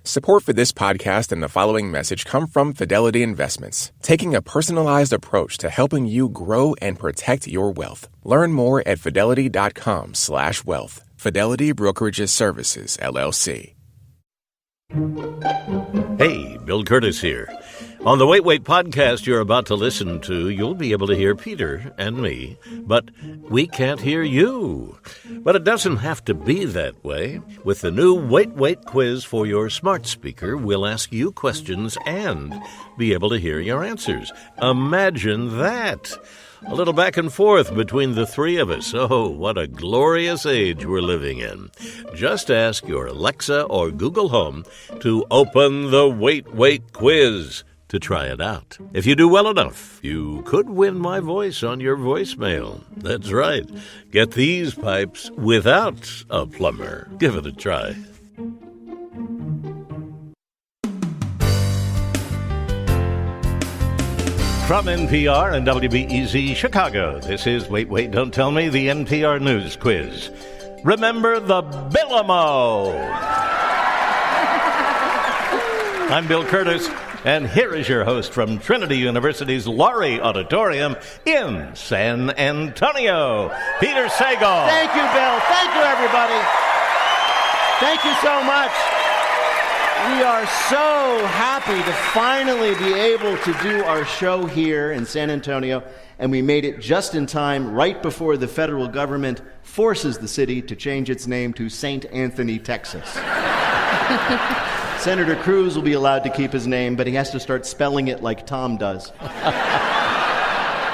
Support for this podcast and the following message come from Fidelity Investments, taking a personalized approach to helping you grow and protect your wealth. Learn more at fidelity.com/wealth. Fidelity Brokerages Services, LLC. Hey, Bill Curtis here. On the Wait podcast you're about to listen to, you'll be able to hear Peter and me, but we can't hear you. But it doesn't have to be that way. With the new Wait quiz for your smart speaker, we'll ask you questions and be able to hear your answers. Imagine that! A little back and forth between the three of us. Oh, what a glorious age we're living in. Just ask your Alexa or Google Home to open the Wait quiz to try it out. If you do well enough, you could win my voice on your voicemail. That's right. Get these pipes without a plumber. Give it a try. From NPR and WBEZ Chicago, this is Wait, Don't Tell Me, the NPR News Quiz. Remember the Billamo! I'm Bill Curtis, and here is your host from Trinity University's Laurie Auditorium in San Antonio, Peter Sagal. Thank you, Bill. Thank you, everybody. Thank you so much. We are so happy to finally be able to do our show here in San Antonio, and we made it just in time, right before the federal government forces the city to change its name to St. Anthony, Texas. Senator Cruz will be allowed to keep his name, but he has to start spelling it like Tom does.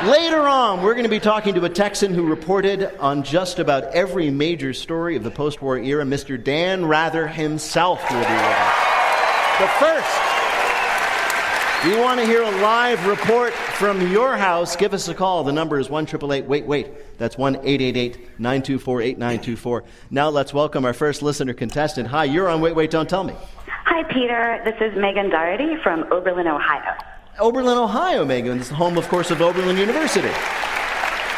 Later on, we're going to be talking to a Texan who reported on just about every major story of the post-war era. Mr. Dan Rather himself will be with us. But first, we want to hear a live report from your house. Give us a call. The number is 1-888-WAIT. That's 1-888-924-8924. Now let's welcome our first listener contestant. Hi, you're on Wait, Don't Tell Me. Hi, Peter. This is Megan Doherty from Oberlin, Ohio. Oberlin, Ohio, Megan. It's the home, of course, of Oberlin University.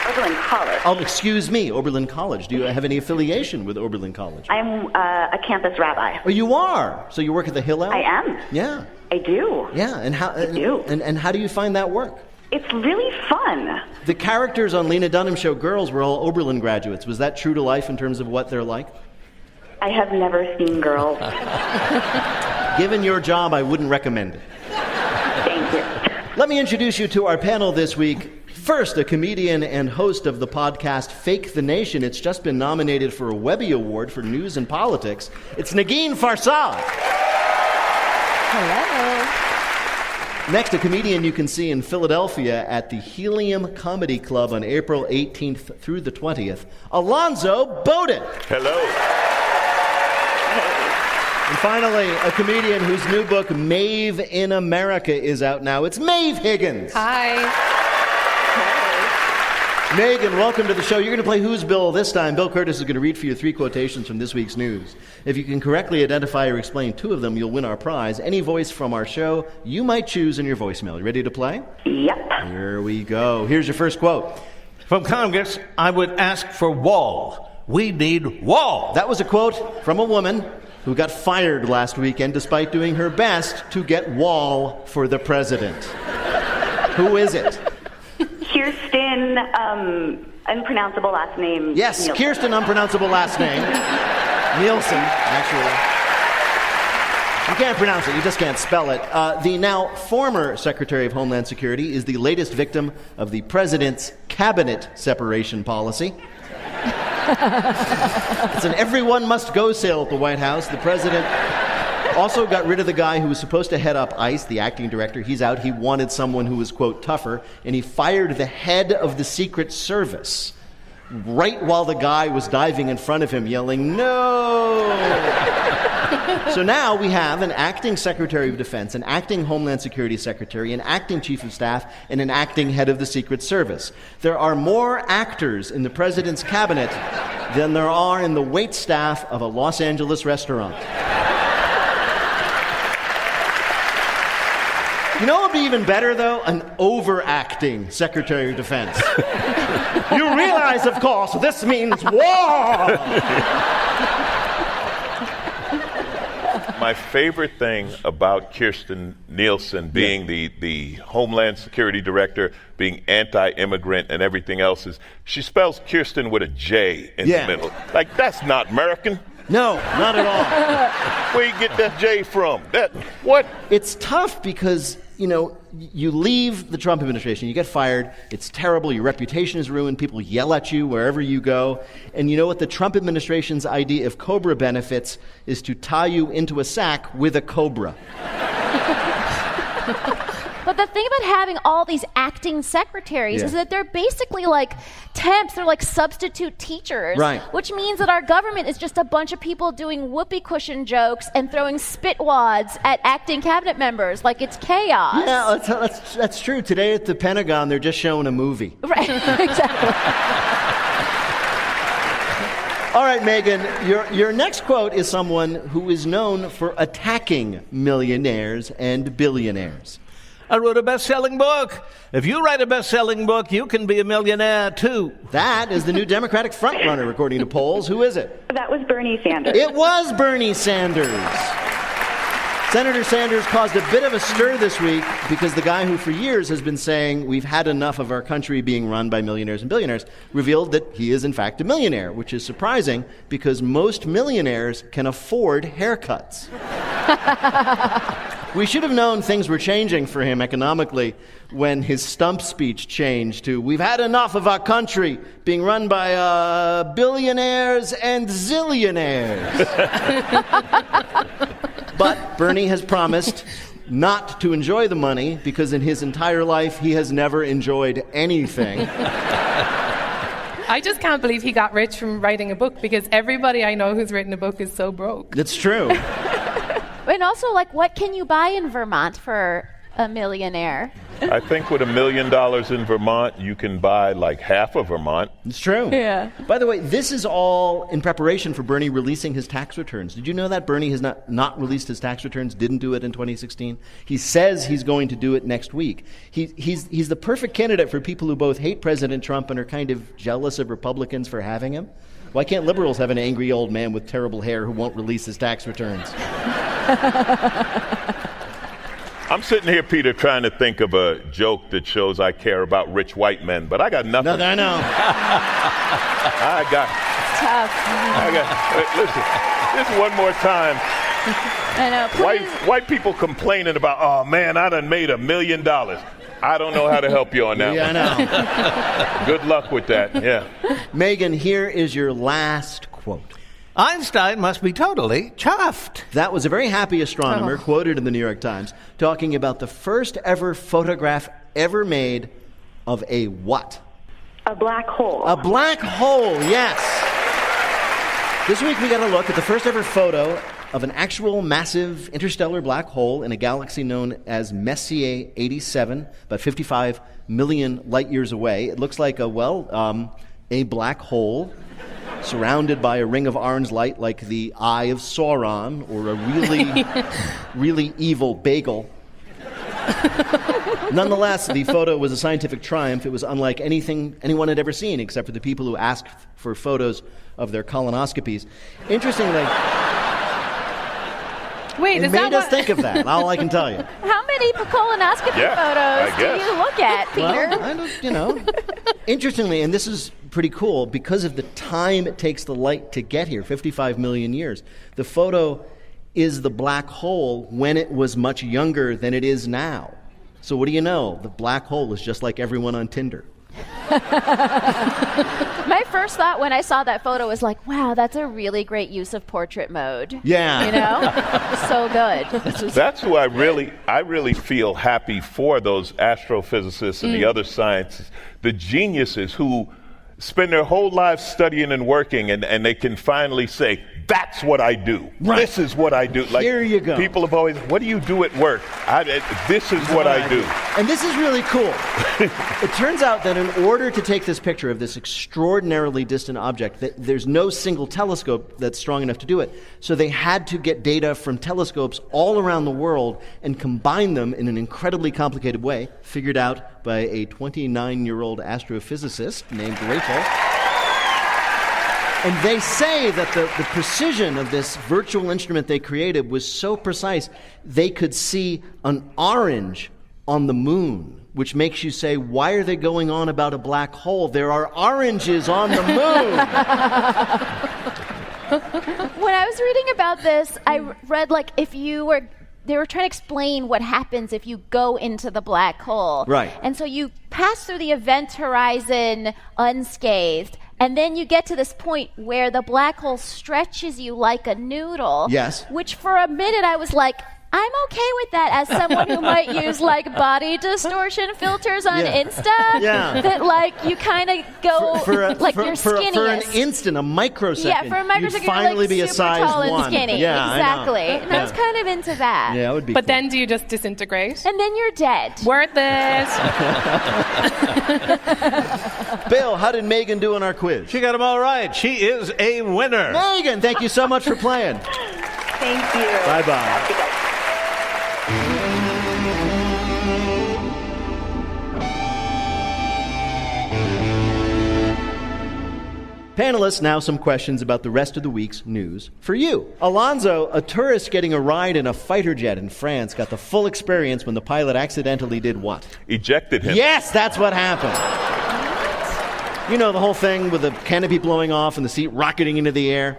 Oberlin College. Oh, excuse me, Oberlin College. Do you have any affiliation with Oberlin College? I'm a campus rabbi. Oh, you are? So you work at the Hillel? I am. Yeah. I do. Yeah, and how? I do. And how do you find that work? It's really fun. The characters on Lena Dunham's show Girls were all Oberlin graduates. Was that true to life in terms of what they're like? I have never seen Girls. Given your job, I wouldn't recommend it. Thank you. Let me introduce you to our panel this week. First, a comedian and host of the podcast Fake the Nation. It's just been nominated for a Webby Award for News and Politics. It's Negin Farsad. Hello. Next, a comedian you can see in Philadelphia at the Helium Comedy Club on April 18th through the 20th, Alonzo Bowden. Hello. And finally, a comedian whose new book, Maeve in America, is out now. It's Maeve Higgins. Hi. Megan, welcome to the show. You're going to play Who's Bill this time. Bill Curtis is going to read for you 3 quotations from this week's news. If you can correctly identify or explain 2 of them, you'll win our prize. Any voice from our show you might choose in your voicemail. You ready to play? Yep. Here we go. Here's your first quote. From Congress, I would ask for wall. We need wall. That was a quote from a woman who got fired last weekend despite doing her best to get wall for the president. Who is it? Kirsten, unpronounceable last name. Yes, Nielsen. Kirsten, unpronounceable last name. Nielsen, actually. You can't pronounce it, you just can't spell it. The now former Secretary of Homeland Security is the latest victim of the president's cabinet separation policy. It's an everyone must go sale at the White House. The president also got rid of the guy who was supposed to head up ICE, the acting director. He's out. He wanted someone who was, quote, tougher, and he fired the head of the Secret Service right while the guy was diving in front of him yelling, "No!" So now we have an acting Secretary of Defense, an acting Homeland Security Secretary, an acting Chief of Staff, and an acting head of the Secret Service. There are more actors in the president's cabinet than there are in the wait staff of a Los Angeles restaurant. You know what would be even better, though? An overacting Secretary of Defense. You realize, of course, this means war! my favorite thing about Kirstjen Nielsen being the Homeland Security Director, being anti-immigrant and everything else is she spells Kirsten with a J in the middle. Like, that's not American. No, not at all. Where you get that J from? What? It's tough because, you leave the Trump administration, you get fired, it's terrible, your reputation is ruined, people yell at you wherever you go, and you know what the Trump administration's idea of COBRA benefits is to tie you into a sack with a cobra. But the thing about having all these acting secretaries is that they're basically like temps. They're like substitute teachers. Right. Which means that our government is just a bunch of people doing whoopee cushion jokes and throwing spit wads at acting cabinet members. Like, it's chaos. Yeah, that's true. Today at the Pentagon, they're just showing a movie. Right, exactly. All right, Megan, your next quote is someone who is known for attacking millionaires and billionaires. I wrote a best-selling book. If you write a best-selling book, you can be a millionaire, too. That is the new Democratic frontrunner, according to polls. Who is it? That was Bernie Sanders. It was Bernie Sanders. Senator Sanders caused a bit of a stir this week because the guy who for years has been saying we've had enough of our country being run by millionaires and billionaires revealed that he is in fact a millionaire, which is surprising because most millionaires can afford haircuts. We should have known things were changing for him economically when his stump speech changed to, we've had enough of our country being run by billionaires and zillionaires. But Bernie has promised not to enjoy the money because in his entire life he has never enjoyed anything. I just can't believe he got rich from writing a book because everybody I know who's written a book is so broke. That's true. And also, like, what can you buy in Vermont for a millionaire? I think with $1 million in Vermont, you can buy like half of Vermont. It's true. Yeah. By the way, this is all in preparation for Bernie releasing his tax returns. Did you know that Bernie has not released his tax returns, didn't do it in 2016? He says he's going to do it next week. He's the perfect candidate for people who both hate President Trump and are kind of jealous of Republicans for having him. Why can't liberals have an angry old man with terrible hair who won't release his tax returns? I'm sitting here, Peter, trying to think of a joke that shows I care about rich white men, but I got nothing. No, I know. Listen, just one more time. I know. White people complaining about, oh man, I done made $1 million. I don't know how to help you on that one. I know. Good luck with that, yeah. Megan, here is your last quote. Einstein must be totally chuffed. That was a very happy astronomer, quoted in the New York Times, talking about the first ever photograph ever made of a what? A black hole. A black hole, yes. This week we got a look at the first ever photo of an actual massive interstellar black hole in a galaxy known as Messier 87, about 55 million light years away. It looks like a black hole surrounded by a ring of orange light like the eye of Sauron or a really, really evil bagel. Nonetheless, the photo was a scientific triumph. It was unlike anything anyone had ever seen except for the people who asked for photos of their colonoscopies. Interestingly, it made us think of that, all I can tell you. How many colonoscopy photos do you look at, Peter? Well, interestingly, and this is pretty cool, because of the time it takes the light to get here, 55 million years, the photo is the black hole when it was much younger than it is now. So what do you know? The black hole is just like everyone on Tinder. My first thought when I saw that photo was like, wow, that's a really great use of portrait mode. Yeah. You know? So good. That's who I really feel happy for, those astrophysicists and the other scientists, the geniuses who spend their whole lives studying and working, and they can finally say, that's what I do. Right. This is what I do. Like, here you go. People have always, what do you do at work? This is what I do. And this is really cool. It turns out that in order to take this picture of this extraordinarily distant object, there's no single telescope that's strong enough to do it. So they had to get data from telescopes all around the world and combine them in an incredibly complicated way, figured out by a 29-year-old astrophysicist named Rachel. And they say that the precision of this virtual instrument they created was so precise, they could see an orange on the moon, which makes you say, why are they going on about a black hole? There are oranges on the moon. When I was reading about this, I read they were trying to explain what happens if you go into the black hole. Right. And so you pass through the event horizon unscathed, and then you get to this point where the black hole stretches you like a noodle. Yes. Which for a minute I was like, I'm okay with that as someone who might use body distortion filters on Insta. Yeah. That you kind of go you're skinniest. For an instant, a microsecond. Yeah, for a microsecond, you'd finally you're be a super size tall and 1. skinny. Yeah, exactly. I know. And I was kind of into that. Yeah, it would be But cool. then do you just disintegrate? And then you're dead. Worth it. Bill, how did Megan do in our quiz? She got them all right. She is a winner. Megan, thank you so much for playing. Thank you. Bye-bye. Panelists, now some questions about the rest of the week's news for you. Alonzo, a tourist getting a ride in a fighter jet in France, got the full experience when the pilot accidentally did what? Ejected him. Yes, that's what happened. You know, the whole thing with the canopy blowing off and the seat rocketing into the air.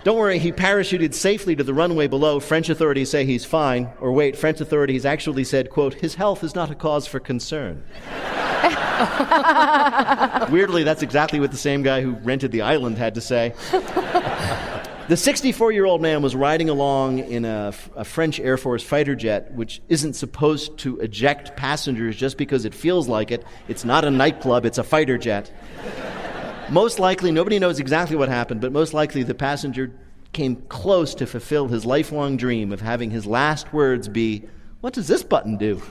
Don't worry, he parachuted safely to the runway below. French authorities say he's fine. Or wait, French authorities actually said, quote, his health is not a cause for concern. Weirdly, that's exactly what the same guy who rented the island had to say. The 64-year-old man was riding along in a French Air Force fighter jet, which isn't supposed to eject passengers just because it feels like it. It's not a nightclub, it's a fighter jet. Most likely, nobody knows exactly what happened, but most likely the passenger came close to fulfill his lifelong dream of having his last words be, what does this button do?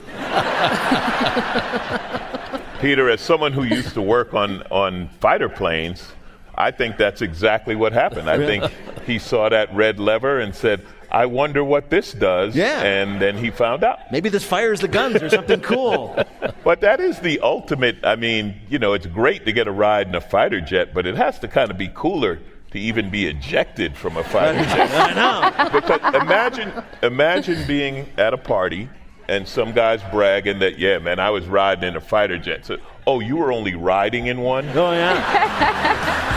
Peter, as someone who used to work on fighter planes, I think that's exactly what happened. I think he saw that red lever and said, I wonder what this does. Yeah. And then he found out. Maybe this fires the guns or something cool. But that is the ultimate, it's great to get a ride in a fighter jet, but it has to kind of be cooler to even be ejected from a fighter jet. I know. Because imagine being at a party and some guy's bragging that, yeah, man, I was riding in a fighter jet. So, oh, you were only riding in one? Oh, yeah.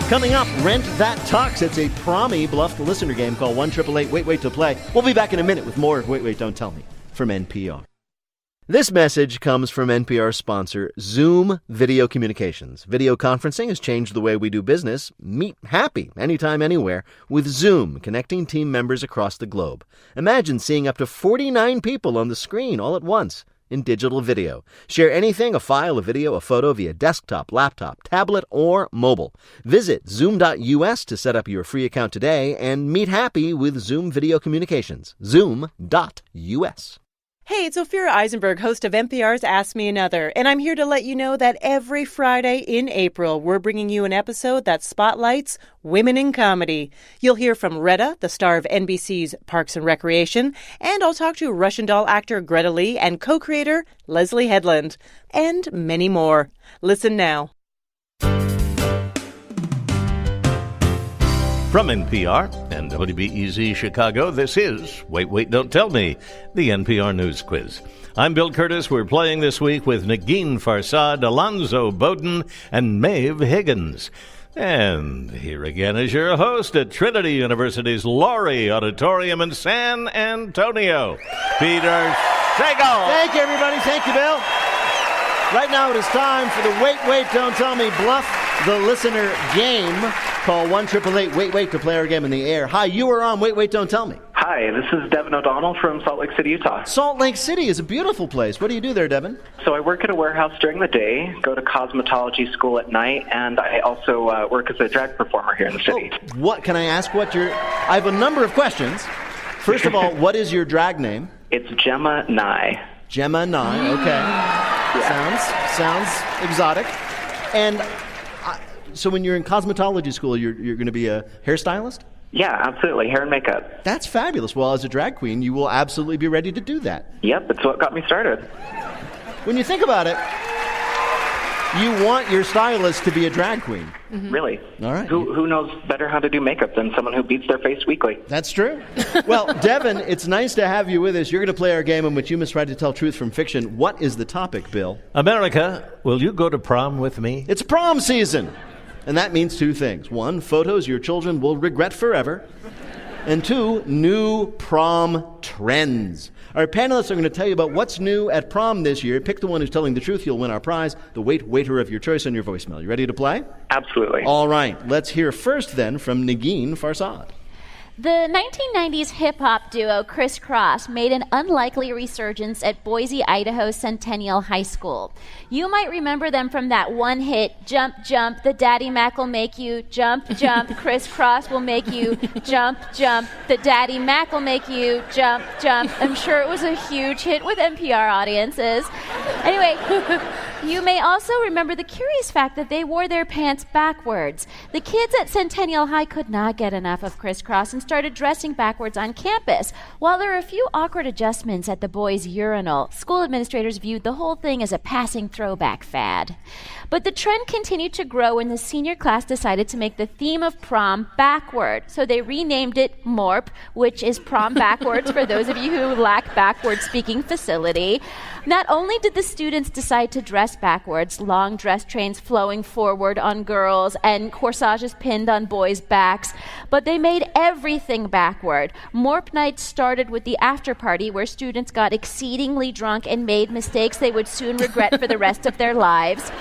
Coming up, Rent That Tux. It's a Promi Bluff the Listener game called 1-888-WAIT-WAIT to play. We'll be back in a minute with more of Wait, Wait, Don't Tell Me from NPR. This message comes from NPR sponsor Zoom Video Communications. Video conferencing has changed the way we do business. Meet happy anytime, anywhere with Zoom, connecting team members across the globe. Imagine seeing up to 49 people on the screen all at once in digital video. Share anything, a file, a video, a photo via desktop, laptop, tablet, or mobile. Visit Zoom.us to set up your free account today and meet happy with Zoom Video Communications. Zoom.us. Hey, it's Ophira Eisenberg, host of NPR's Ask Me Another, and I'm here to let you know that every Friday in April, we're bringing you an episode that spotlights women in comedy. You'll hear from Retta, the star of NBC's Parks and Recreation, and I'll talk to Russian doll actor Greta Lee and co-creator Leslie Headland, and many more. Listen now. From NPR and WBEZ Chicago, this is Wait, Wait, Don't Tell Me, the NPR News Quiz. I'm Bill Curtis. We're playing this week with Negin Farsad, Alonzo Bowden, and Maeve Higgins. And here again is your host at Trinity University's Laurie Auditorium in San Antonio, Peter Sagal. Thank you, everybody. Thank you, Bill. Right now it is time for the Wait, Wait, Don't Tell Me Bluff the Listener game. Call 1-888-WAIT-WAIT to play our game in the air. Hi, you are on Wait, Wait, Don't Tell Me. Hi, this is Devin O'Donnell from Salt Lake City, Utah. Salt Lake City is a beautiful place. What do you do there, Devin? So I work at a warehouse during the day, go to cosmetology school at night, and I also work as a drag performer here in the city. Oh, what can I ask what your... I have a number of questions. First of all, what is your drag name? It's Gemma Nye. Gemini, okay. Sounds exotic. And so when you're in cosmetology school, you're going to be a hairstylist? Yeah, absolutely. Hair and makeup. That's fabulous. Well, as a drag queen, you will absolutely be ready to do that. Yep, it's what got me started. When you think about it, you want your stylist to be a drag queen. Mm-hmm. Really? All right. Who knows better how to do makeup than someone who beats their face weekly? That's true. Well, Devin, it's nice to have you with us. You're going to play our game in which you must try to tell truth from fiction. What is the topic, Bill? America, will you go to prom with me? It's prom season. And that means two things. One, photos your children will regret forever. And two, new prom trends. Our panelists are going to tell you about what's new at prom this year. Pick the one who's telling the truth. You'll win our prize, the waiter of your choice on your voicemail. You ready to play? Absolutely. All right. Let's hear first then from Negin Farsad. The 1990s hip-hop duo Criss Cross made an unlikely resurgence at Boise, Idaho Centennial High School. You might remember them from that one hit, Jump, Jump, the Daddy Mac will make you jump, jump, Criss Cross will make you jump, jump, the Daddy Mac will make you jump, jump. I'm sure it was a huge hit with NPR audiences. Anyway, you may also remember the curious fact that they wore their pants backwards. The kids at Centennial High could not get enough of Criss Cross and started dressing backwards on campus. While there were a few awkward adjustments at the boys' urinal, school administrators viewed the whole thing as a passing throwback fad. But the trend continued to grow when the senior class decided to make the theme of prom backward. So they renamed it MORP, which is prom backwards for those of you who lack backward speaking facility. Not only did the students decide to dress backwards, long dress trains flowing forward on girls and corsages pinned on boys' backs, but they made everything backward. MORP night started with the after party where students got exceedingly drunk and made mistakes they would soon regret for the rest of their lives.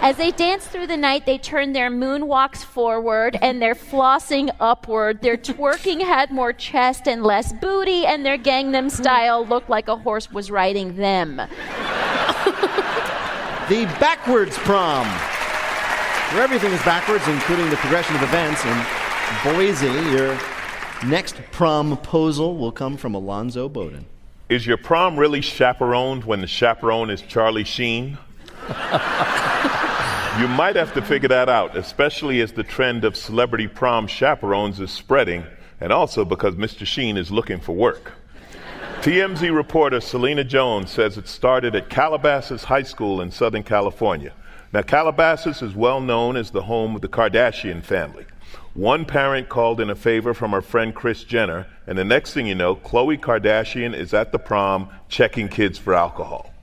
As they danced through the night, they turned their moonwalks forward and their flossing upward. Their twerking had more chest and less booty, and their Gangnam Style looked like a horse was riding them. The backwards prom, where everything is backwards, including the progression of events. In Boise, your next promposal will come from Alonzo Bowden. Is your prom really chaperoned when the chaperone is Charlie Sheen? You might have to figure that out, especially as the trend of celebrity prom chaperones is spreading, and also because Mr. Sheen is looking for work. TMZ reporter Selena Jones says it started at Calabasas High School in Southern California. Now, Calabasas is well known as the home of the Kardashian family. One parent called in a favor from her friend Kris Jenner, and the next thing you know, Khloe Kardashian is at the prom checking kids for alcohol.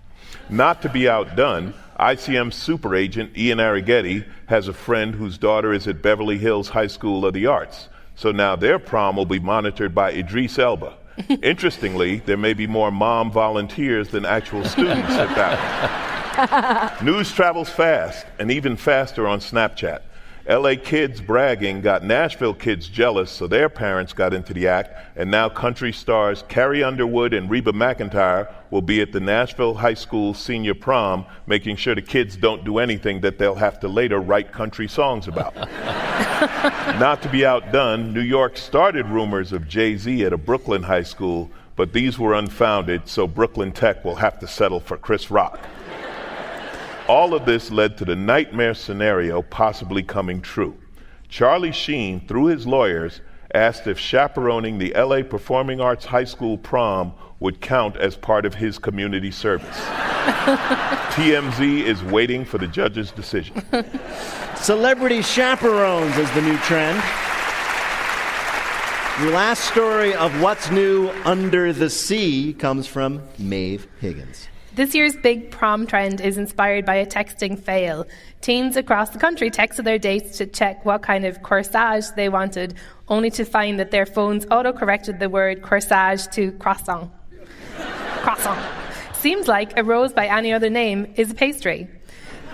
Not to be outdone, ICM super agent Ian Arrighetti has a friend whose daughter is at Beverly Hills High School of the Arts. So now their prom will be monitored by Idris Elba. Interestingly, there may be more mom volunteers than actual students at that one. News travels fast, and even faster on Snapchat. LA kids bragging got Nashville kids jealous, so their parents got into the act, and now country stars Carrie Underwood and Reba McEntire will be at the Nashville High School senior prom, making sure the kids don't do anything that they'll have to later write country songs about. Not to be outdone, New York started rumors of Jay-Z at a Brooklyn high school, but these were unfounded, so Brooklyn Tech will have to settle for Chris Rock. All of this led to the nightmare scenario possibly coming true. Charlie Sheen, through his lawyers, asked if chaperoning the LA Performing Arts High School prom would count as part of his community service. TMZ is waiting for the judge's decision. Celebrity chaperones is the new trend. Your last story of what's new under the sea comes from Maeve Higgins. This year's big prom trend is inspired by a texting fail. Teens across the country texted their dates to check what kind of corsage they wanted, only to find that their phones auto-corrected the word corsage to croissant. Croissant. Seems like a rose by any other name is a pastry.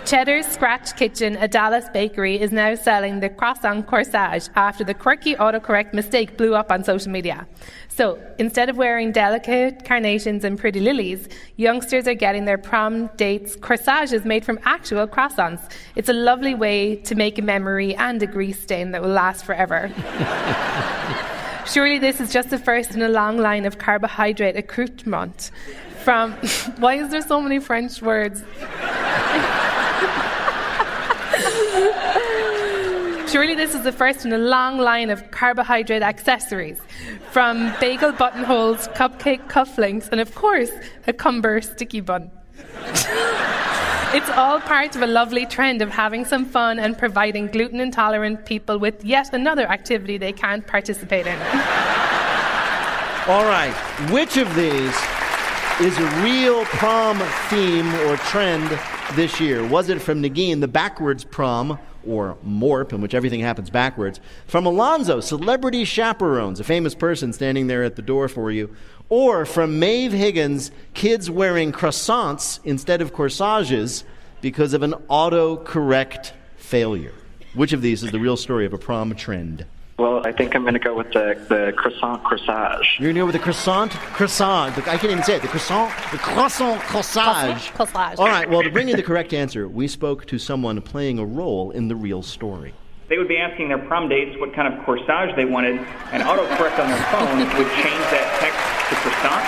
Cheddar's Scratch Kitchen, a Dallas bakery, is now selling the croissant corsage after the quirky autocorrect mistake blew up on social media. So, instead of wearing delicate carnations and pretty lilies, youngsters are getting their prom dates corsages made from actual croissants. It's a lovely way to make a memory and a grease stain that will last forever. Surely this is just the first in a long line of carbohydrate accoutrement. From, why is there so many French words? Surely this is the first in a long line of carbohydrate accessories. From bagel buttonholes, cupcake cufflinks, and of course, a Cumber sticky bun. It's all part of a lovely trend of having some fun and providing gluten-intolerant people with yet another activity they can't participate in. All right, which of these is a real prom theme or trend this year? Was it from Nagin, the backwards prom, or MORP, in which everything happens backwards? From Alonzo, celebrity chaperones, a famous person standing there at the door for you? Or from Maeve Higgins, kids wearing croissants instead of corsages because of an autocorrect failure? Which of these is the real story of a prom trend? Well, I think I'm going to go with the croissant corsage. You're going to go with the croissant corsage. I can't even say it. The croissant corsage. Corsage. All right, well, to bring you the correct answer, we spoke to someone playing a role in the real story. They would be asking their prom dates what kind of corsage they wanted, and autocorrect on their phone would change that text to croissant.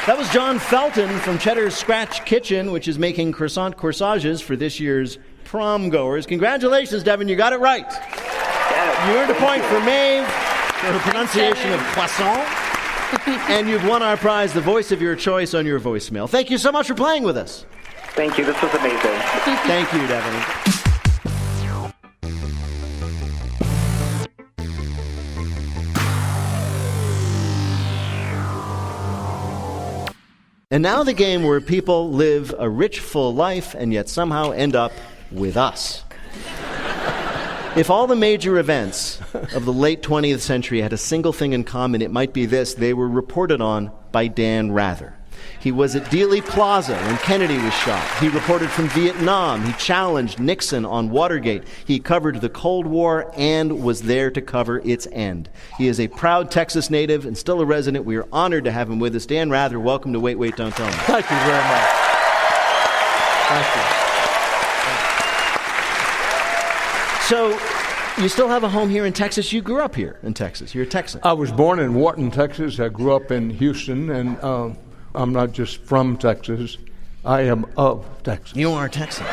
That was John Felton from Cheddar's Scratch Kitchen, which is making croissant corsages for this year's prom goers. Congratulations, Devin, you got it right. You earned a point for Maeve for her pronunciation of croissant, and you've won our prize, the voice of your choice, on your voicemail. Thank you so much for playing with us. Thank you. This was amazing. Thank you, Devin. And now the game where people live a rich, full life and yet somehow end up with us. If all the major events of the late 20th century had a single thing in common, it might be this: they were reported on by Dan Rather. He was at Dealey Plaza when Kennedy was shot. He reported from Vietnam. He challenged Nixon on Watergate. He covered the Cold War and was there to cover its end. He is a proud Texas native and still a resident. We are honored to have him with us. Dan Rather, welcome to Wait, Wait, Don't Tell Me. Thank you very much. Thank you. So, you still have a home here in Texas. You grew up here in Texas. You're a Texan. I was born in Wharton, Texas. I grew up in Houston, and I'm not just from Texas. I am of Texas. You are a Texan.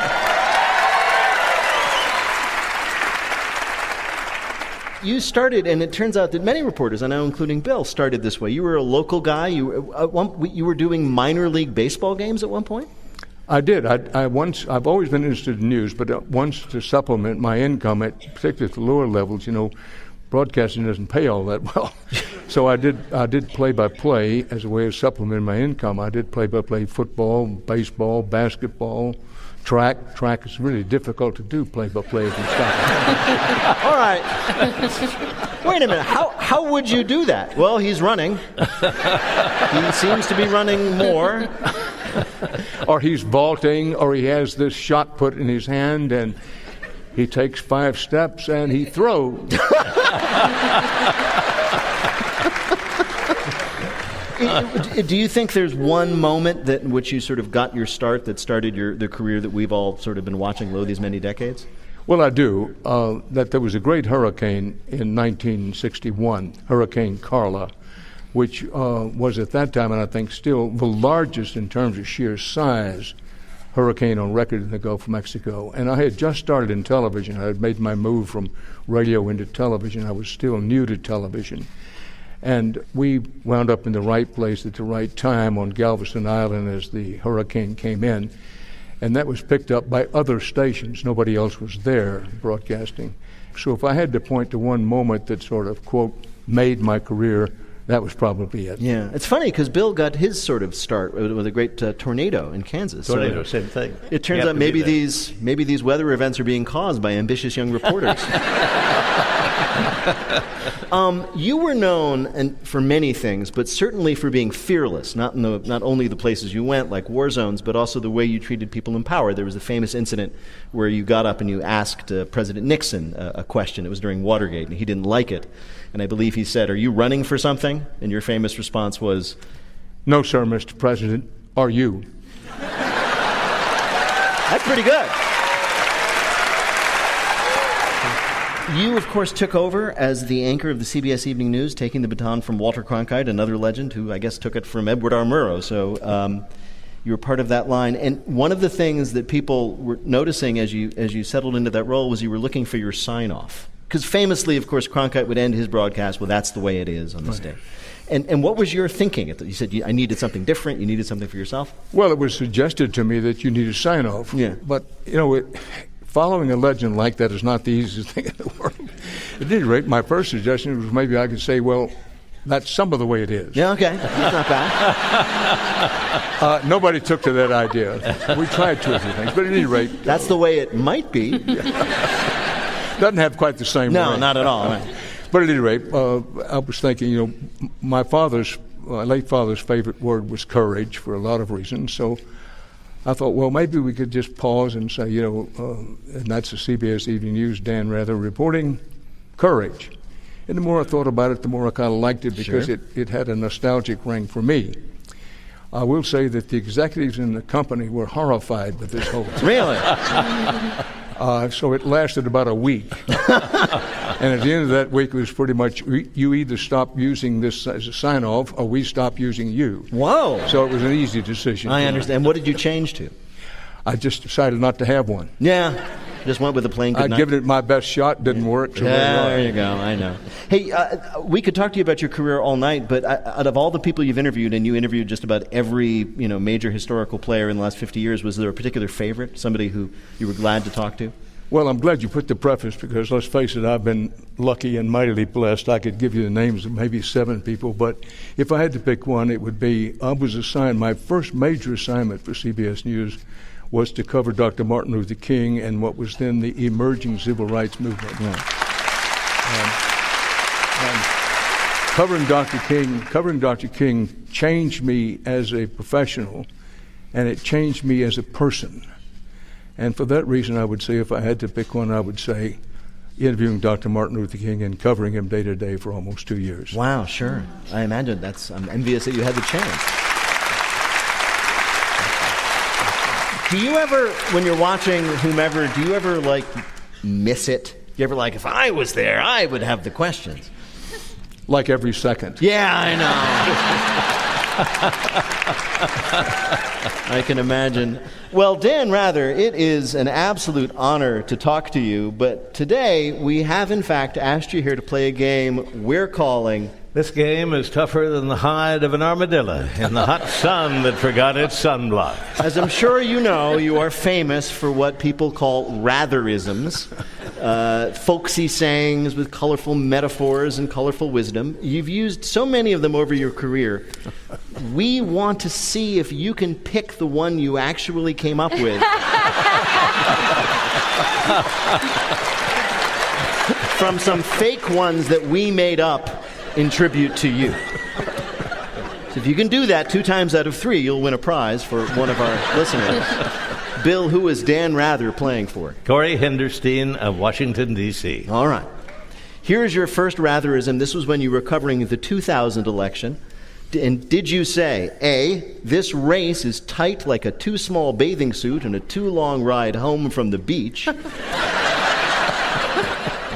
You started, and it turns out that many reporters, I know including Bill, started this way. You were a local guy. You were doing minor league baseball games at one point? I did. I've always been interested in news, but once to supplement my income, particularly at the lower levels, broadcasting doesn't pay all that well. So I did play-by-play as a way of supplementing my income. I did play-by-play football, baseball, basketball, track. Track is really difficult to do play-by-play if you stop. All right. Wait a minute. How would you do that? Well, he's running. He seems to be running more. Or he's vaulting, or he has this shot put in his hand, and he takes 5 steps and he throws. Do you think there's one moment that in which you sort of got your start that started the career that we've all sort of been watching lo these many decades? Well, I do. That there was a great hurricane in 1961, Hurricane Carla, which was at that time, and I think still, the largest in terms of sheer size hurricane on record in the Gulf of Mexico. And I had just started in television. I had made my move from radio into television. I was still new to television. And we wound up in the right place at the right time on Galveston Island as the hurricane came in. And that was picked up by other stations. Nobody else was there broadcasting. So if I had to point to one moment that sort of, quote, made my career, that was probably it. Yeah. It's funny because Bill got his sort of start with a great tornado in Kansas. Tornado, same thing. It turns out maybe these weather events are being caused by ambitious young reporters. You were known for many things, but certainly for being fearless, not only the places you went, like war zones, but also the way you treated people in power. There was a famous incident where you got up and you asked President Nixon a question. It was during Watergate, and he didn't like it. And I believe he said, "Are you running for something?" And your famous response was, "No, sir, Mr. President. Are you?" That's pretty good. You, of course, took over as the anchor of the CBS Evening News, taking the baton from Walter Cronkite, another legend who I guess took it from Edward R. Murrow. So you were part of that line. And one of the things that people were noticing as you settled into that role was you were looking for your sign-off. Because famously, of course, Cronkite would end his broadcast, well, that's the way it is on this day. And what was your thinking? You said, I needed something different, you needed something for yourself? Well, it was suggested to me that you need a sign-off. Yeah. But, following a legend like that is not the easiest thing in the world. At any rate, my first suggestion was maybe I could say, well, that's some of the way it is. Yeah, okay. That's not bad. Nobody took to that idea. We tried two or three things, but at any rate... That's the way it might be. Doesn't have quite the same No, ring. not at all. Right. But at any rate, I was thinking, my late father's favorite word was courage for a lot of reasons. So I thought, well, maybe we could just pause and say, and that's the CBS Evening News, Dan Rather reporting courage. And the more I thought about it, the more I kind of liked it because it had a nostalgic ring for me. I will say that the executives in the company were horrified with this whole thing. Really? So it lasted about a week. And at the end of that week, it was pretty much, you either stop using this as a sign-off or we stop using you. Whoa. So it was an easy decision. I understand. What did you change to? I just decided not to have one. Yeah. Just went with the plain good night. I'd given it my best shot, didn't work. So there you go. I know. Hey, we could talk to you about your career all night, but out of all the people you've interviewed, and you interviewed just about every major historical player in the last 50 years, was there a particular favorite, somebody who you were glad to talk to? Well, I'm glad you put the preface because, let's face it, I've been lucky and mightily blessed. I could give you the names of maybe 7 people, but if I had to pick one, it would be, I was assigned, my first major assignment for CBS News was to cover Dr. Martin Luther King and what was then the emerging civil rights movement. Yeah. Covering Dr. King changed me as a professional, and it changed me as a person. And for that reason, I would say if I had to pick one, I would say interviewing Dr. Martin Luther King and covering him day to day for almost 2 years. Wow, sure. I imagine I'm envious that you had the chance. Do you ever, when you're watching whomever, do you ever, miss it? Do you ever, if I was there, I would have the questions? Like every second. Yeah, I know. I can imagine. Well, Dan Rather, it is an absolute honor to talk to you, but today we have, in fact, asked you here to play a game we're calling... This game is tougher than the hide of an armadillo in the hot sun that forgot its sunblock. As I'm sure you know, you are famous for what people call ratherisms, folksy sayings with colorful metaphors and colorful wisdom. You've used so many of them over your career. We want to see if you can pick the one you actually came up with. From some fake ones that we made up in tribute to you. So if you can do that 2 times out of 3, you'll win a prize for one of our listeners. Bill, who is Dan Rather playing for? Corey Henderstein of Washington, D.C. All right. Here's your first Ratherism. This was when you were covering the 2000 election. And did you say, A, this race is tight like a too small bathing suit and a too long ride home from the beach?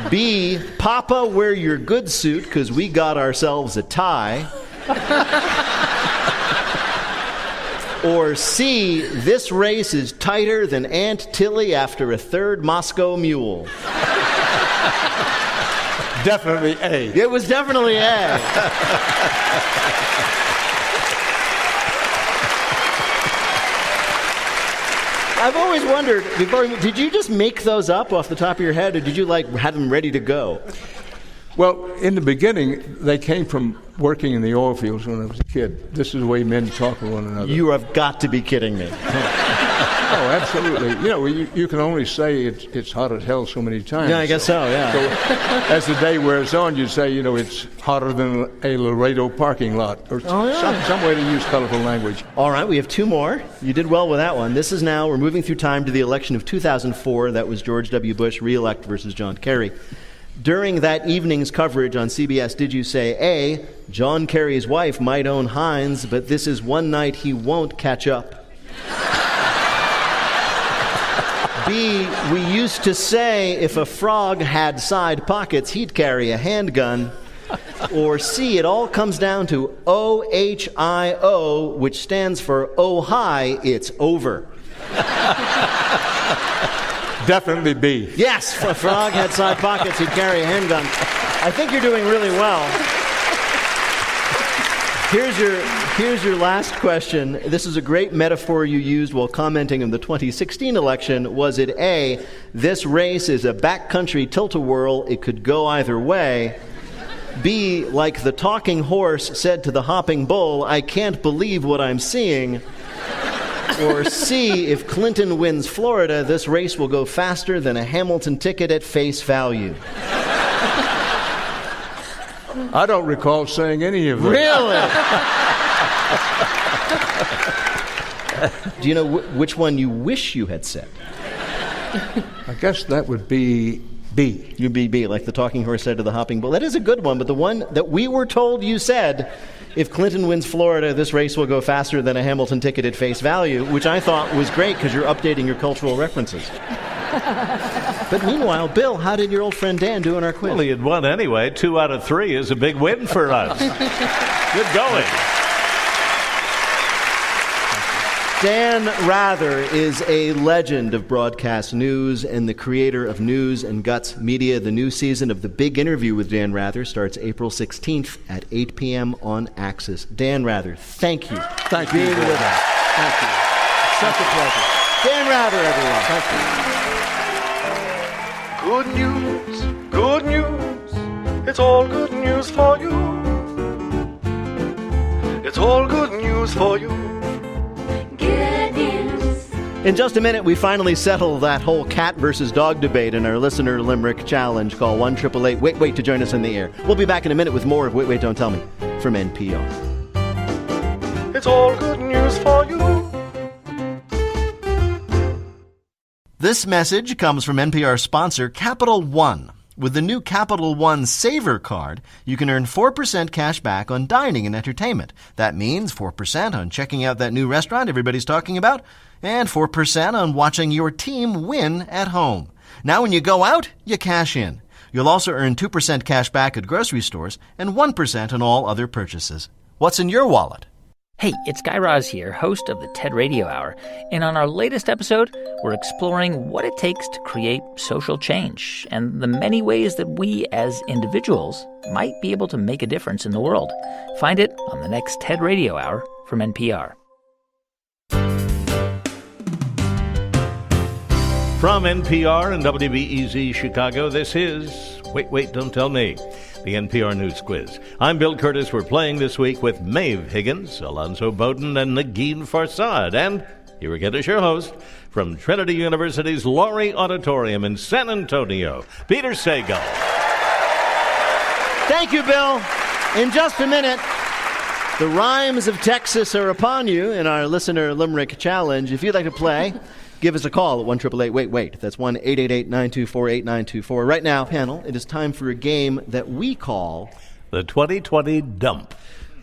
B, Papa, wear your good suit because we got ourselves a tie. Or C, this race is tighter than Aunt Tilly after a 3rd Moscow Mule. Definitely A. It was definitely A. I've always wondered, did you just make those up off the top of your head, or did you have them ready to go? Well, in the beginning, they came from working in the oil fields when I was a kid. This is the way men talk to one another. You have got to be kidding me. Oh, absolutely. You can only say it's hot as hell so many times. Yeah, I guess so, yeah. So as the day wears on, you say, it's hotter than a Laredo parking lot, or some way to use colorful language. All right, we have 2 more. You did well with that one. This is now, we're moving through time to the election of 2004. That was George W. Bush re-elect versus John Kerry. During that evening's coverage on CBS, did you say, A, John Kerry's wife might own Heinz, but this is one night he won't catch up? B, we used to say if a frog had side pockets, he'd carry a handgun. Or C, it all comes down to OHIO, which stands for oh hi, it's over. Definitely B. Yes, if a frog had side pockets, he'd carry a handgun. I think you're doing really well. Here's your last question. This is a great metaphor you used while commenting on the 2016 election. Was it A, this race is a backcountry tilt-a-whirl, it could go either way? B, like the talking horse said to the hopping bull, I can't believe what I'm seeing. Or C, if Clinton wins Florida, this race will go faster than a Hamilton ticket at face value. I don't recall saying any of that. Really? Do you know which one you wish you had said? I guess that would be B. You'd be B, like the talking horse said to the hopping bull. That is a good one, but the one that we were told you said, if Clinton wins Florida, this race will go faster than a Hamilton ticket at face value, which I thought was great because you're updating your cultural references. But meanwhile, Bill, how did your old friend Dan do in our quiz? Well, he had won anyway. 2 out of 3 is a big win for us. Good going. Dan Rather is a legend of broadcast news and the creator of News and Guts Media. The new season of The Big Interview with Dan Rather starts April 16th at 8 p.m. on Axis. Dan Rather, thank you. Thank you. Being with us. Thank you. Such a pleasure. Dan Rather, everyone. Thank you. Good news, good news. It's all good news for you. It's all good news for you. Good news. In just a minute, we finally settle that whole cat versus dog debate in our listener limerick challenge. Call 1-888-WAIT-WAIT to join us in the air. We'll be back in a minute with more of Wait, Wait, Don't Tell Me from NPR. It's all good news for you. This message comes from NPR sponsor Capital One. With the new Capital One Saver Card, you can earn 4% cash back on dining and entertainment. That means 4% on checking out that new restaurant everybody's talking about, and 4% on watching your team win at home. Now when you go out, you cash in. You'll also earn 2% cash back at grocery stores and 1% on all other purchases. What's in your wallet? Hey, it's Guy Raz here, host of the TED Radio Hour. And on our latest episode, we're exploring what it takes to create social change and the many ways that we as individuals might be able to make a difference in the world. Find it on the next TED Radio Hour from NPR. From NPR and WBEZ Chicago, this is Wait, Wait, Don't Tell Me, the NPR News Quiz. I'm Bill Curtis. We're playing this week with Maeve Higgins, Alonzo Bowden, and Negin Farsad. And here again is your host from Trinity University's Laurie Auditorium in San Antonio, Peter Sagal. Thank you, Bill. In just a minute, the rhymes of Texas are upon you in our Listener Limerick Challenge. If you'd like to play, give us a call at 1-888-WAIT-WAIT. That's 1-888-924-8924. Right now, panel, it is time for a game that we call the 2020 Dump.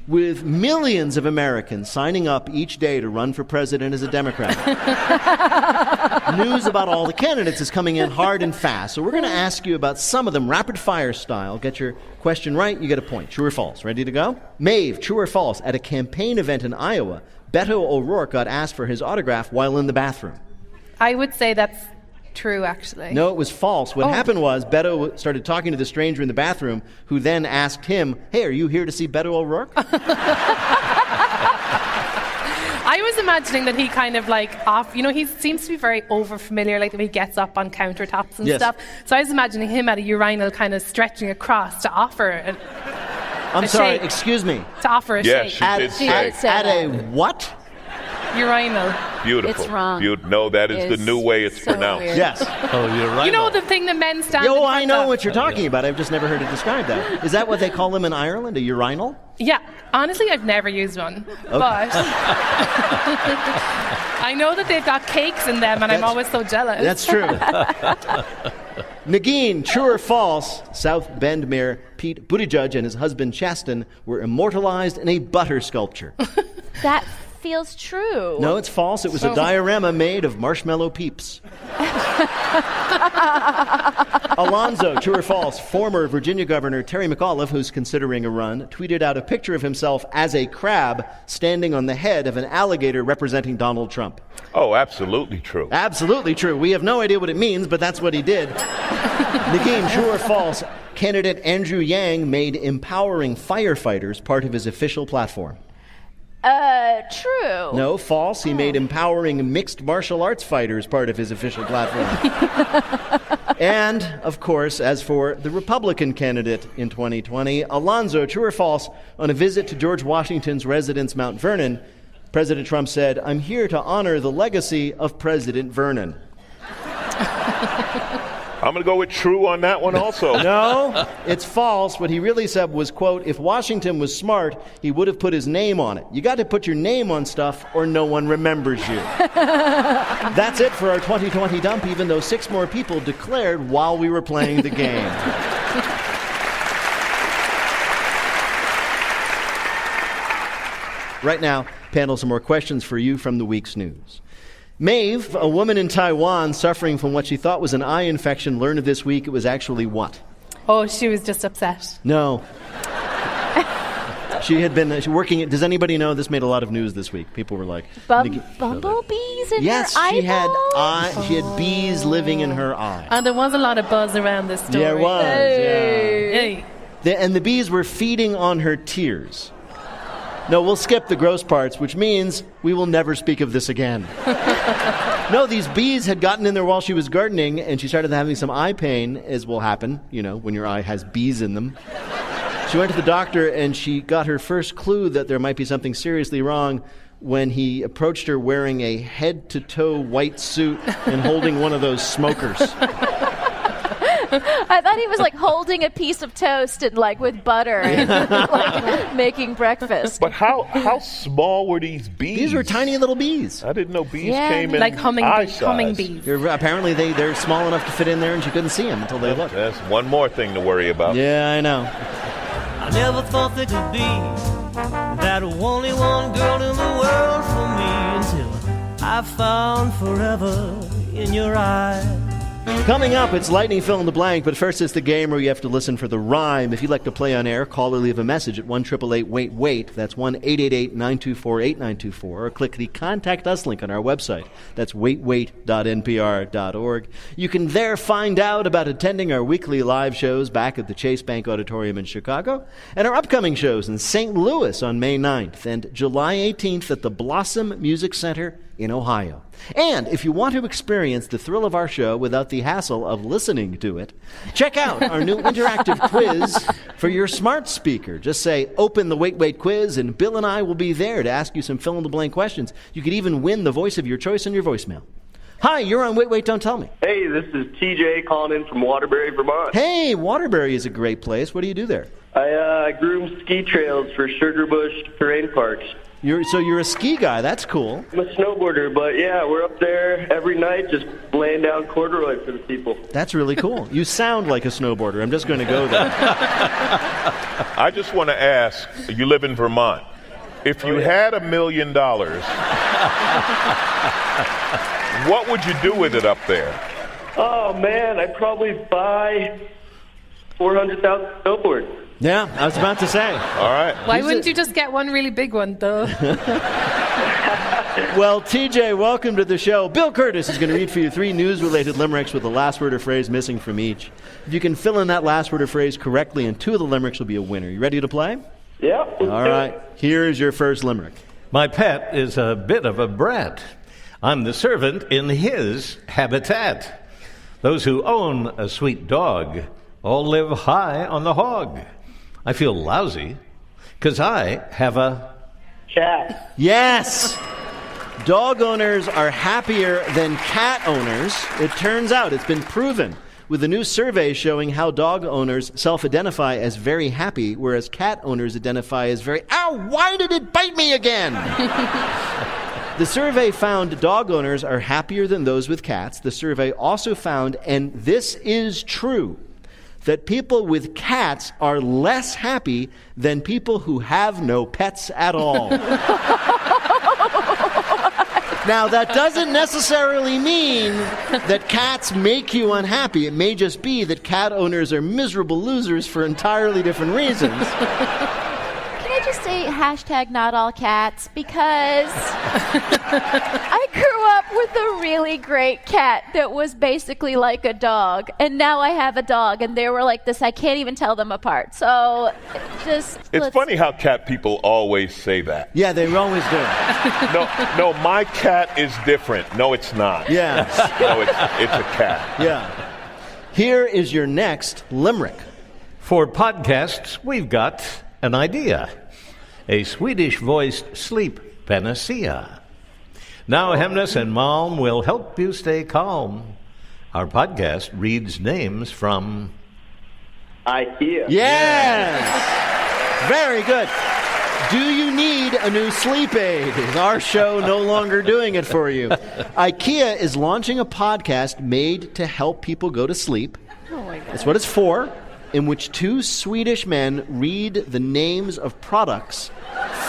With millions of Americans signing up each day to run for president as a Democrat. News about all the candidates is coming in hard and fast. So we're going to ask you about some of them rapid-fire style. Get your question right, you get a point. True or false? Ready to go? Maeve, true or false? At a campaign event in Iowa, Beto O'Rourke got asked for his autograph while in the bathroom. I would say that's true, actually. No, it was false. What happened was Beto started talking to the stranger in the bathroom, who then asked him, hey, are you here to see Beto O'Rourke? I was imagining that he kind of he seems to be very over-familiar, like when he gets up on countertops and stuff. So I was imagining him at a urinal kind of stretching across to offer a shake. Excuse me. To offer a shake. She did say. At a what? Urinal. Beautiful. It's wrong. No, that is the new way it's so pronounced. weird. Yes. Oh, you're right. You know the thing that men stand in I front know of? what you're talking about. I've just never heard it described that. Is that what they call them in Ireland, a urinal? Yeah. Honestly, I've never used one. Okay. But I know that they've got cakes in them, and I'm always so jealous. That's true. Negin, true or false? South Bend Mayor Pete Buttigieg and his husband Chasten were immortalized in a butter sculpture. That feels true. No, it's false. It was a diorama made of marshmallow peeps. Alonzo, true or false, former Virginia Governor Terry McAuliffe, who's considering a run, tweeted out a picture of himself as a crab standing on the head of an alligator representing Donald Trump. Oh, absolutely true. Absolutely true. We have no idea what it means, but that's what he did. Nagin, true or false, candidate Andrew Yang made empowering firefighters part of his official platform. True. No, false. He made empowering mixed martial arts fighters part of his official platform. And, of course, as for the Republican candidate in 2020, Alonzo, true or false, on a visit to George Washington's residence, Mount Vernon, President Trump said, "I'm here to honor the legacy of President Vernon." I'm going to go with true on that one also. No, it's false. What he really said was, quote, "If Washington was smart, he would have put his name on it. You got to put your name on stuff or no one remembers you." That's it for our 2020 dump, even though 6 more people declared while we were playing the game. Right now, panel, some more questions for you from the week's news. Maeve, a woman in Taiwan suffering from what she thought was an eye infection, learned this week it was actually what? Oh, she was just upset. No. She had been working at, does anybody know, this made a lot of news this week. People were like... bumblebees in yes, her eyeball? She had bees living in her eye. And there was a lot of buzz around this story. There was, Hey. And the bees were feeding on her tears. No, we'll skip the gross parts, which means we will never speak of this again. No, these bees had gotten in there while she was gardening, and she started having some eye pain, as will happen, you know, when your eye has bees in them. She went to the doctor, and she got her first clue that there might be something seriously wrong when he approached her wearing a head-to-toe white suit and holding one of those smokers. I thought he was like holding a piece of toast and like with butter and like making breakfast. But how small were these bees? These were tiny little bees. I didn't know bees came in like humming size. bees. Apparently they're small enough to fit in there, and she couldn't see them until they looked. That's one more thing to worry about. Yeah, I know. I never thought there could be that only one girl in the world for me until I found forever in your eyes. Coming up, it's Lightning Fill in the Blank, but first it's the game where you have to listen for the rhyme. If you'd like to play on air, call or leave a message at 1-888-WAIT-WAIT. That's 1-888-924-8924. Or click the Contact Us link on our website. That's waitwait.npr.org. You can there find out about attending our weekly live shows back at the Chase Bank Auditorium in Chicago, and our upcoming shows in St. Louis on May 9th and July 18th at the Blossom Music Center in Ohio. And if you want to experience the thrill of our show without the hassle of listening to it, check out our new interactive quiz for your smart speaker. Just say, "Open the Wait Wait quiz," and Bill and I will be there to ask you some fill-in-the-blank questions. You could even win the voice of your choice in your voicemail. Hi, you're on Wait Wait, Don't Tell Me. Hey, this is TJ calling in from Waterbury, Vermont. Hey, Waterbury is a great place. What do you do there? I groom ski trails for Sugarbush Terrain Parks. So you're a ski guy. That's cool. I'm a snowboarder, but yeah, we're up there every night just laying down corduroy for the people. That's really cool. You sound like a snowboarder. I'm just going to go there. I just want to ask, you live in Vermont. If you had $1 million, what would you do with it up there? Oh, man, I'd probably buy 400,000 snowboards. Yeah, I was about to say. All right. Why wouldn't you just get one really big one, though? Well, TJ, welcome to the show. Bill Curtis is going to read for you 3 news-related limericks with the last word or phrase missing from each. If you can fill in that last word or phrase correctly, and 2 of the limericks will be a winner. You ready to play? Yeah. All right. Here is your first limerick. My pet is a bit of a brat. I'm the servant in his habitat. Those who own a sweet dog all live high on the hog. I feel lousy because I have a cat. Yes! Dog owners are happier than cat owners. It turns out, it's been proven with a new survey showing how dog owners self-identify as very happy, whereas cat owners identify as very, ow, why did it bite me again? The survey found dog owners are happier than those with cats. The survey also found, and this is true, that people with cats are less happy than people who have no pets at all. Now, that doesn't necessarily mean that cats make you unhappy. It may just be that cat owners are miserable losers for entirely different reasons. Can I just say hashtag not all cats? Because I grew up with a really great cat that was basically like a dog. And now I have a dog, and they were like this. I can't even tell them apart. So It's funny how cat people always say that. Yeah, they always do. No, my cat is different. No, it's not. Yeah. No, it's a cat. Yeah. Here is your next limerick. For podcasts, we've got an idea. A Swedish-voiced sleep panacea. Now Hemnes and Malm will help you stay calm. Our podcast reads names from IKEA. Yes! Very good. Do you need a new sleep aid? Is our show no longer doing it for you? IKEA is launching a podcast made to help people go to sleep. Oh my God. That's what it's for, in which two Swedish men read the names of products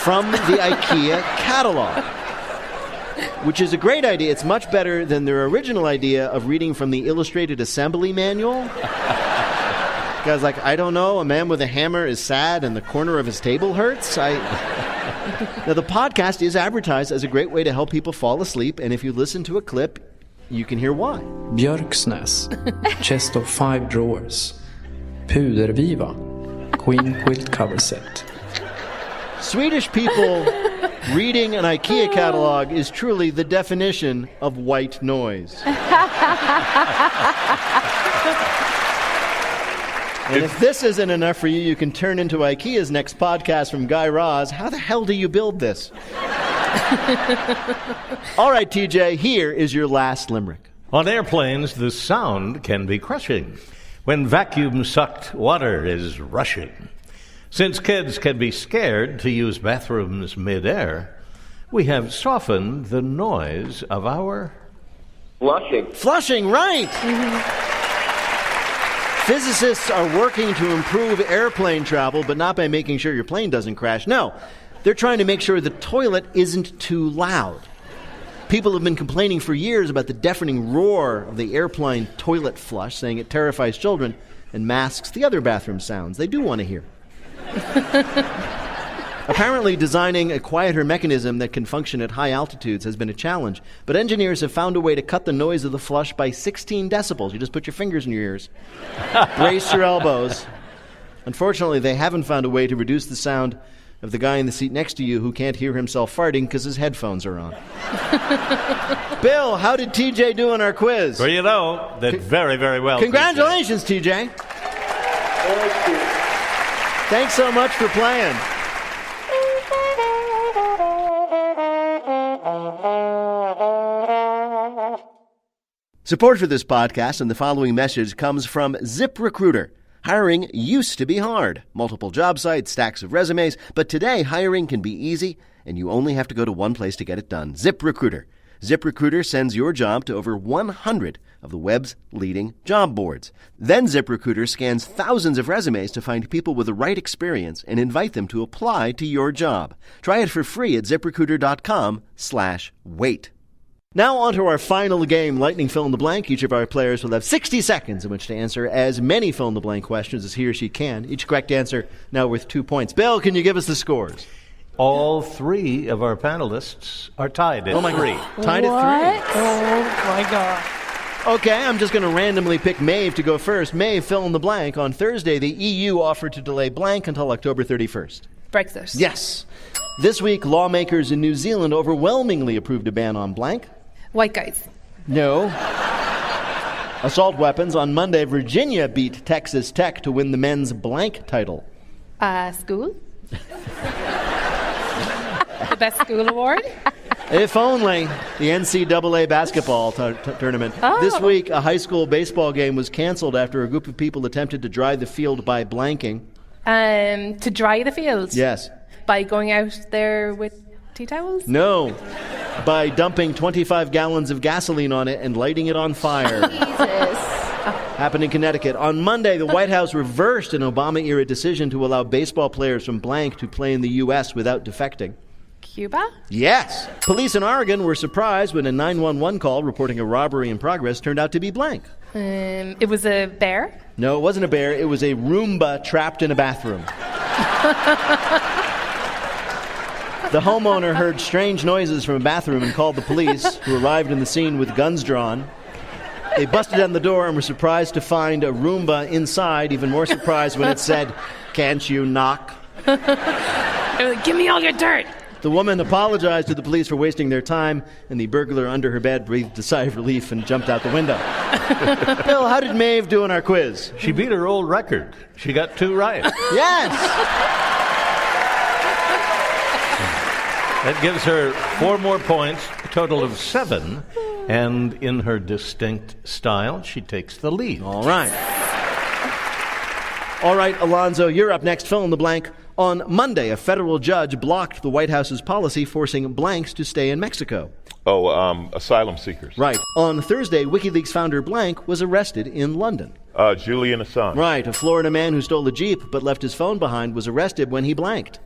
from the IKEA catalog, which is a great idea. It's much better than their original idea of reading from the Illustrated Assembly Manual. Guy's like, I don't know, a man with a hammer is sad and the corner of his table hurts. Now, the podcast is advertised as a great way to help people fall asleep, and if you listen to a clip, you can hear why. Björksnäs, chest of 5 drawers. Puderviva, queen quilt cover set. Swedish people reading an IKEA catalog is truly the definition of white noise. And if this isn't enough for you, you can turn into IKEA's next podcast from Guy Raz. How the hell do you build this? All right, TJ, here is your last limerick. On airplanes, the sound can be crushing when vacuum-sucked water is rushing. Since kids can be scared to use bathrooms mid-air, we have softened the noise of our... Flushing. Flushing, right! Physicists are working to improve airplane travel, but not by making sure your plane doesn't crash. No, they're trying to make sure the toilet isn't too loud. People have been complaining for years about the deafening roar of the airplane toilet flush, saying it terrifies children and masks the other bathroom sounds they do want to hear. Apparently, designing a quieter mechanism that can function at high altitudes has been a challenge, but engineers have found a way to cut the noise of the flush by 16 decibels. You just put your fingers in your ears, brace your elbows. Unfortunately, they haven't found a way to reduce the sound of the guy in the seat next to you who can't hear himself farting because his headphones are on. Bill, how did TJ do on our quiz? Well, you know, did very, very well. Congratulations, TJ. Thank you. Thanks so much for playing. Support for this podcast and the following message comes from ZipRecruiter. Hiring used to be hard. Multiple job sites, stacks of resumes, but today hiring can be easy, and you only have to go to one place to get it done. ZipRecruiter. ZipRecruiter sends your job to over 100 of the web's leading job boards. Then ZipRecruiter scans thousands of resumes to find people with the right experience and invite them to apply to your job. Try it for free at ZipRecruiter.com/wait. Now on to our final game, Lightning Fill in the Blank. Each of our players will have 60 seconds in which to answer as many fill in the blank questions as he or she can. Each correct answer now worth 2 points. Bill, can you give us the scores? All three of our panelists are tied at 3. Tied at 3? Oh, my God. Okay, I'm just going to randomly pick Maeve to go first. Maeve, fill in the blank. On Thursday, the EU offered to delay blank until October 31st. Brexit. Yes. This week, lawmakers in New Zealand overwhelmingly approved a ban on blank. White guys. No. Assault weapons. On Monday, Virginia beat Texas Tech to win the men's blank title. School. The best school award. If only. The NCAA basketball tournament. Oh. This week, a high school baseball game was canceled after a group of people attempted to dry the field by blanking. To dry the field? Yes. By going out there with tea towels? No. By dumping 25 gallons of gasoline on it and lighting it on fire. Jesus. Happened in Connecticut. On Monday, the White House reversed an Obama-era decision to allow baseball players from blank to play in the U.S. without defecting. Cuba? Yes. Police in Oregon were surprised when a 911 call reporting a robbery in progress turned out to be blank. It was a bear? No, it wasn't a bear. It was a Roomba trapped in a bathroom. The homeowner heard strange noises from a bathroom and called the police, who arrived in the scene with guns drawn. They busted down the door and were surprised to find a Roomba inside, even more surprised when it said, "Can't you knock?" They were like, "Give me all your dirt." The woman apologized to the police for wasting their time, and the burglar under her bed breathed a sigh of relief and jumped out the window. Bill, how did Maeve do in our quiz? She beat her old record. She got 2 right. Yes! That gives her 4 more points, a total of 7. And in her distinct style, she takes the lead. All right. All right, Alonzo, you're up next. Fill in the blank. On Monday, a federal judge blocked the White House's policy forcing blanks to stay in Mexico. Asylum seekers. Right. On Thursday, WikiLeaks founder blank was arrested in London. Julian Assange. Right. A Florida man who stole a Jeep but left his phone behind was arrested when he blanked.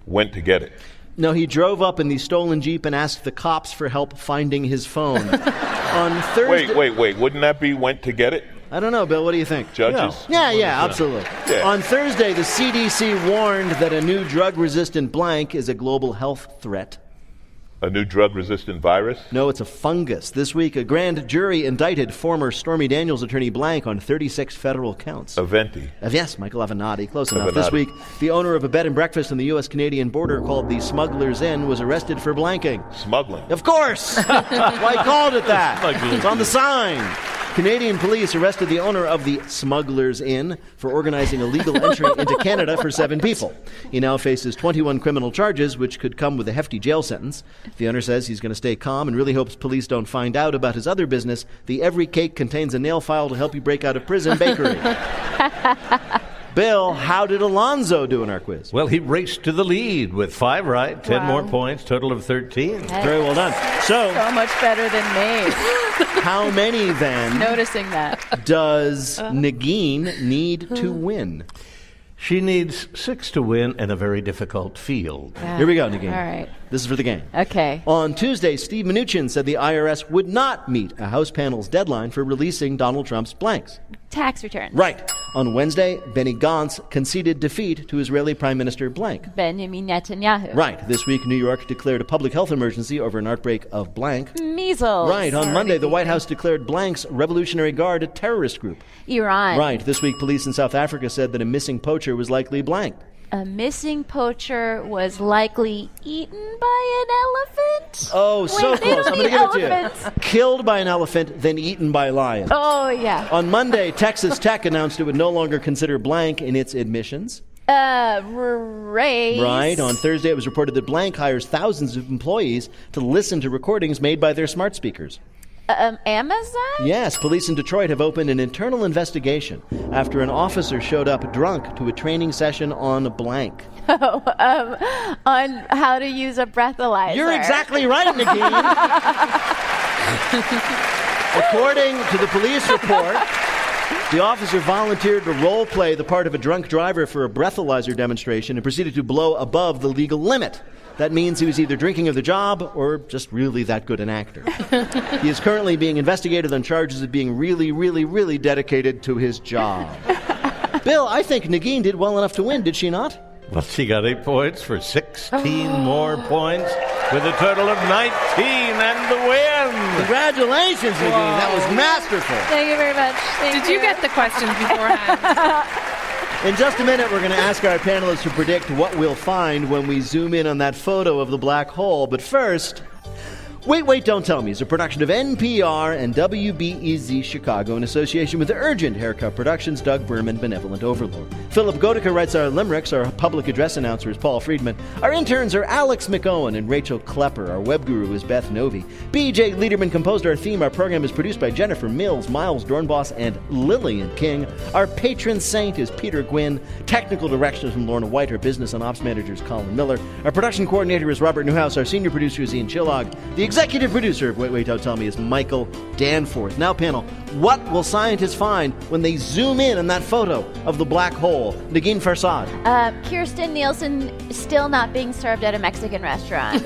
Went to get it. No, he drove up in the stolen Jeep and asked the cops for help finding his phone. On Thursday... Wait. Wouldn't that be went to get it? I don't know, Bill. What do you think? Judges? Yeah, absolutely. Yeah. On Thursday, the CDC warned that a new drug-resistant blank is a global health threat. A new drug-resistant virus? No, it's a fungus. This week, a grand jury indicted former Stormy Daniels attorney blank on 36 federal counts. Aventi. Yes, Michael Avenatti. Close enough. Avenatti. This week, the owner of a bed and breakfast on the U.S.-Canadian border called the Smugglers Inn was arrested for blanking. Smuggling. Of course! Why called it that? It's on the sign. Canadian police arrested the owner of the Smugglers Inn for organizing illegal entry into Canada for 7 people. He now faces 21 criminal charges, which could come with a hefty jail sentence. The owner says he's going to stay calm and really hopes police don't find out about his other business, the Every Cake Contains a Nail File to Help You Break Out of Prison bakery. Bill, how did Alonzo do in our quiz? Well, he raced to the lead with 5 right, 10 more points, total of 13. Very well done. So much better than me. How many, then, noticing that, does Negin need to win? She needs 6 to win in a very difficult field. Yeah. Here we go, Negin. All right. This is for the game. Okay. On Tuesday, Steve Mnuchin said the IRS would not meet a House panel's deadline for releasing Donald Trump's blanks. Tax returns. Right. On Wednesday, Benny Gantz conceded defeat to Israeli Prime Minister blank. Benjamin Netanyahu. Right. This week, New York declared a public health emergency over an outbreak of blank. Measles. Right. On Monday, the White House declared blank's Revolutionary Guard a terrorist group. Iran. Right. This week, police in South Africa said that a missing poacher was likely blank. A missing poacher was likely eaten by an elephant? Oh, so Wait, close. I'm going to give elephants. it to you. Killed by an elephant, then eaten by lions. Oh, yeah. On Monday, Texas Tech announced it would no longer consider blank in its admissions. Race. Right. On Thursday, it was reported that blank hires thousands of employees to listen to recordings made by their smart speakers. Amazon? Yes, police in Detroit have opened an internal investigation after an officer showed up drunk to a training session on blank. On how to use a breathalyzer. You're exactly right, Nikki. According to the police report, the officer volunteered to role-play the part of a drunk driver for a breathalyzer demonstration and proceeded to blow above the legal limit. That means he was either drinking of the job or just really that good an actor. He is currently being investigated on charges of being really, really, really dedicated to his job. Bill, I think Negin did well enough to win, did she not? Well, she got 8 points for 16 more points with a total of 19 and the win. Congratulations, Negin. That was masterful. Thank you very much. Did you get the questions beforehand? In just a minute, we're going to ask our panelists to predict what we'll find when we zoom in on that photo of the black hole. But first, Wait, Don't Tell Me is a production of NPR and WBEZ Chicago in association with Urgent Haircut Productions, Doug Berman, Benevolent Overlord. Philip Goedeke writes our limericks. Our public address announcer is Paul Friedman. Our interns are Alex McOwen and Rachel Klepper. Our web guru is Beth Novi. B.J. Liederman composed our theme. Our program is produced by Jennifer Mills, Miles Dornbos, and Lillian King. Our patron saint is Peter Gwynn. Technical direction is from Lorna White. Our business and ops manager is Colin Miller. Our production coordinator is Robert Newhouse. Our senior producer is Ian Chillog. The executive producer of Wait, Don't Tell Me is Michael Danforth. Now, panel, What will scientists find when they zoom in on that photo of the black hole? Negin Farsad. Kirsten Nielsen still not being served at a Mexican restaurant.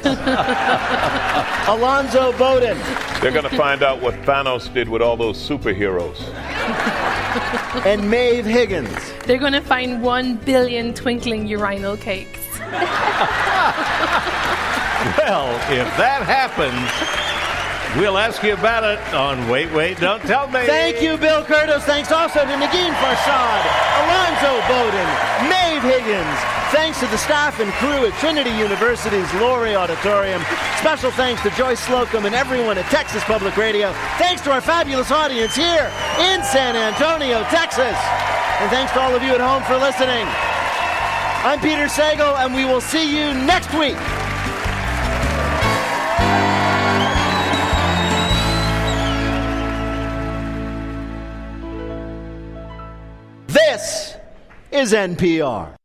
Alonzo Bowden. They're going to find out what Thanos did with all those superheroes. And Maeve Higgins. They're going to find 1 billion twinkling urinal cakes. Well, if that happens, we'll ask you about it on Wait, Wait, Don't Tell Me. Thank you, Bill Curtis. Thanks also to Negin Farsad, Alonzo Bowden, Maeve Higgins. Thanks to the staff and crew at Trinity University's Laurie Auditorium. Special thanks to Joyce Slocum and everyone at Texas Public Radio. Thanks to our fabulous audience here in San Antonio, Texas. And thanks to all of you at home for listening. I'm Peter Sagal, and we will see you next week. This is NPR.